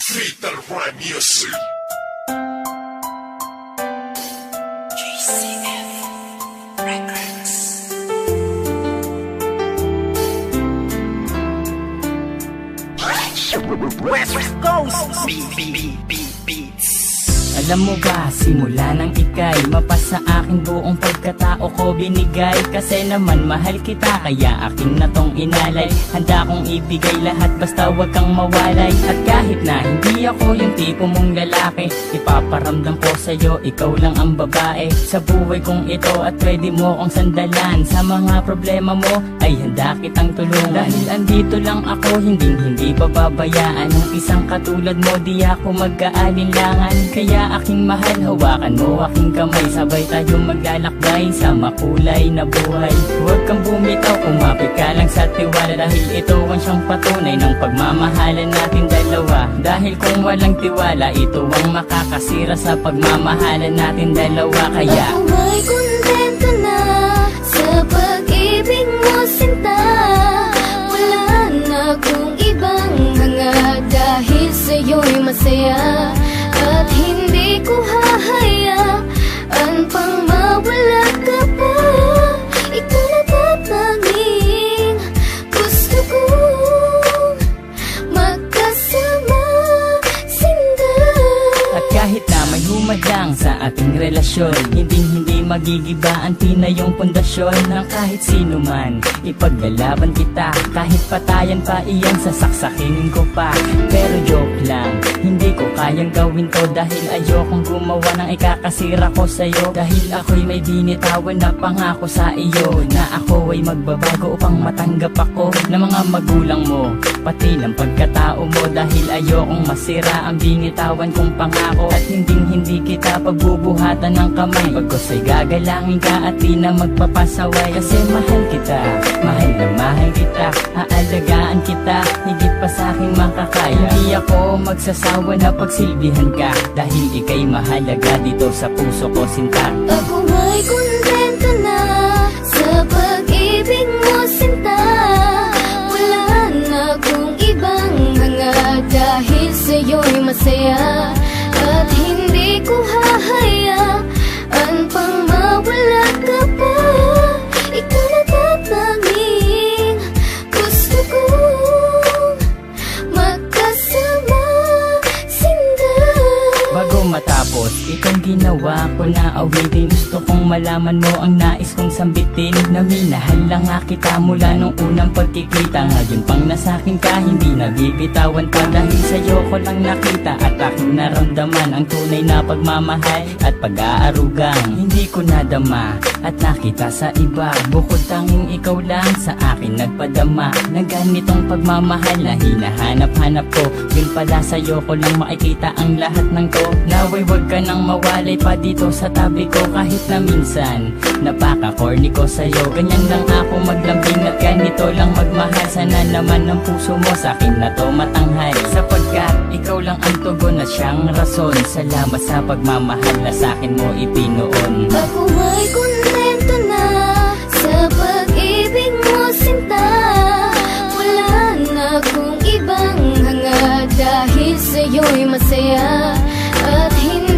Fatal Rhyme Music. GCF Records. West Coast Beats. Alam mo ba, simula nang ika'y mapasa akin buong pagkatao ko binigay. Kasi naman mahal kita, kaya akin na tong inalay. Handa kong ibigay lahat basta wag kang mawalay. At kahit na hindi ako yung tipo mong lalaki, ipaparamdam ko sa'yo, ikaw lang ang babae sa buhay kong ito at pwede mo kong sandalan. Sa mga problema mo ay handa kitang tulungan. Dahil andito lang ako, hindi pababayaan. Ang isang katulad mo, di ako mag-aalinlangan. Kaya aking mahal, hawakan mo aking kamay. Sabay tayo maglalakbay sa makulay na buhay. Huwag kang bumitaw, kumapit ka lang sa tiwala. Dahil ito ang siyang patunay ng pagmamahalan natin dalawa. Dahil kung walang tiwala, ito ang makakasira sa pagmamahalan natin dalawa. Kaya ako ay kontento na sa pag-ibig mo, sinta. Wala na akong ibang hanga, dahil sa'yo'y masaya. At hindi ko hahayaan pang mawala ka pa. Ikaw na tatanging gusto kong magkasama, sinda. at kahit na may humadlang sa ating relasyon, hindi magigiba ang tinayong pundasyon ng kahit sino man. Ipaglalaban kita, kahit patayan pa iyan, sasaksakin ko pa. Pero joke lang, hindi ko kayang gawin to. Dahil ayokong gumawa ng ikakasira ko sa'yo. Dahil ako'y may binitawan na pangako sa iyo, na ako ay magbabago upang matanggap ako ng mga magulang mo, pati ng pagkatao mo. Dahil ayokong masira ang binitawan kong pangako. At hindi kita pagbubuhatan ng kamay. Pagkos ay gagalangin ka at di na magpapasaway. Kasi mahal kita, mahal na mahal kita. Aalagaan kita, higit pa sa'king makakaya. Hindi ako magsasawa na pagsilbihan ka, dahil ika'y mahalaga dito sa puso ko, sinta. Ako ay kontento na sa pag-ibig mo, sinta. Wala na akong ibang hanga, dahil sa'yo'y masaya. At hindi ko hahayaan pang mawala ka pa. Ikaw na tatanging gusto kong magkasama, sinda. Bago matapos itong ginawa ko na awitin, gusto kong malaman mo ang nais kong sambitin. Na minahal lang nga kita mula nung unang pagkikita. Ngayon pang nasakin ka, hindi nabibitawan pa. Dahil sa'yo ko lang nakita at aking naramdaman ang tunay na pagmamahal at pag-aarugang hindi ko nadama at nakita sa iba. Bukod tanging ikaw lang sa akin nagpadama ng ganitong pagmamahal na hinahanap-hanap ko. Yun pala sa'yo ko lang makikita ang lahat ng to. Naway wag ka nang mawalay pa dito sa tabi ko. Kahit na minsan napaka-corny ko sa'yo, ganyan lang ako maglambing at ganito lang magmahal. Sana naman ang puso mo sa'kin na to matanghal, sapagkat ikaw lang ang tugon at siyang rason. Salamat sa pagmamahal na sa'kin mo ipinoon. Ako ay kontento na sa pag-ibig mo, sinta. Wala na akong ibang hanga, dahil sa'yo'y masaya. At hindi